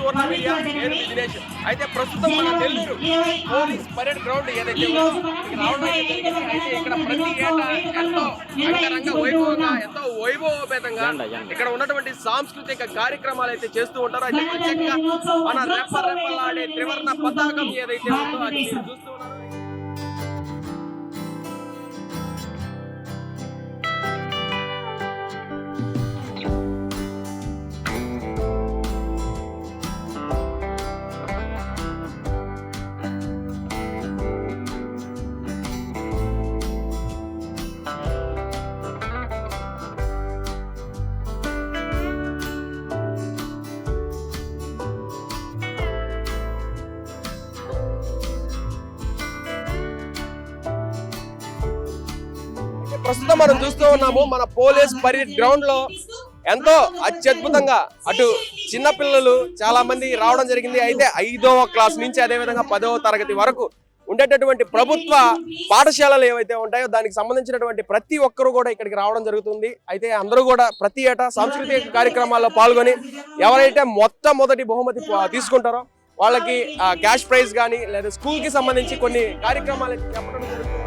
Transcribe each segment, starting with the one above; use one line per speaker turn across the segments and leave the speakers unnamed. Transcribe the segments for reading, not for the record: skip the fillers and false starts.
సువర్ణ media, నేను మీ దినేష్. అయితే ప్రస్తుతం మన నెల్లూరు పోలీస్ పరేడ్ గ్రౌండ్ ఏదైతే ఉందో ఇక్కడ రావడం అయితే జరిగింది. అయితే ఇక్కడ ప్రతి ఏటా ఎంతో అంగరంగ వైభవంగా, ఎంతో వైభవోపేతంగా ఇక్కడ ఉన్నటువంటి సాంస్కృతిక కార్యక్రమాలు అయితే చేస్తూ ఉంటారు. అయితే ప్రత్యేకంగా మన రెప్పలాడే త్రివర్ణ పతాకం ఏదైతే ఉందో అది మీరు చూస్తూ ఉన్నారు. ప్రస్తుతం మనం చూస్తూ ఉన్నాము మన పోలీస్ పరేడ్ గ్రౌండ్ లో ఎంతో అత్యద్భుతంగా అటు చిన్న పిల్లలు చాలా మంది రావడం జరిగింది. అయితే 5వ క్లాస్ నుంచి అదే విధంగా 10వ తరగతి వరకు ఉండేటటువంటి ప్రభుత్వ పాఠశాలలు ఏవైతే ఉంటాయో దానికి సంబంధించినటువంటి ప్రతి ఒక్కరు కూడా ఇక్కడికి రావడం జరుగుతుంది. అయితే అందరూ కూడా ప్రతి ఏటా సాంస్కృతిక కార్యక్రమాల్లో పాల్గొని ఎవరైతే మొట్టమొదటి బహుమతి తీసుకుంటారో వాళ్ళకి క్యాష్ ప్రైజ్ కానీ లేదా స్కూల్ కి సంబంధించి కొన్ని కార్యక్రమాలు చెప్పడం జరుగుతుంది.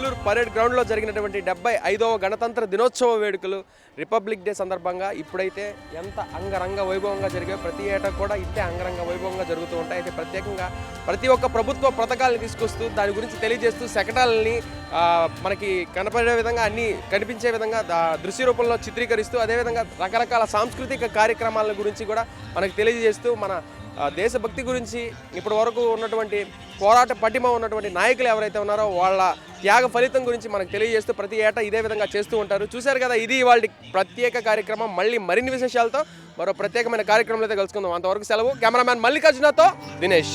నెల్లూరు పరేడ్ గ్రౌండ్లో జరిగినటువంటి 75వ గణతంత్ర దినోత్సవ వేడుకలు రిపబ్లిక్ డే సందర్భంగా ఇప్పుడైతే ఎంత అంగరంగ వైభవంగా జరిగాయో ప్రతి ఏటా కూడా ఇట్టే అంగరంగ వైభవంగా జరుగుతూ ఉంటాయి. అయితే ప్రత్యేకంగా ప్రతి ఒక్క ప్రభుత్వ పథకాలను తీసుకొస్తూ దాని గురించి తెలియజేస్తూ శకటాలని మనకి కనపడే విధంగా అన్నీ కనిపించే విధంగా దృశ్య రూపంలో చిత్రీకరిస్తూ అదేవిధంగా రకరకాల సాంస్కృతిక కార్యక్రమాల గురించి కూడా మనకు తెలియజేస్తూ మన దేశభక్తి గురించి ఇప్పటి వరకు ఉన్నటువంటి పోరాట పటిమ ఉన్నటువంటి నాయకులు ఎవరైతే ఉన్నారో వాళ్ళ త్యాగ ఫలితం గురించి మనకు తెలియజేస్తూ ప్రతి ఏటా ఇదే విధంగా చేస్తూ ఉంటారు. చూశారు కదా, ఇది వాళ్ళ ప్రత్యేక కార్యక్రమం. మళ్ళీ మరిన్ని విశేషాలతో మరో ప్రత్యేకమైన కార్యక్రమంలో అయితే కలుసుకుందాం. అంతవరకు సెలవు. కెమెరామ్యాన్ మల్లికార్జునతో దినేష్.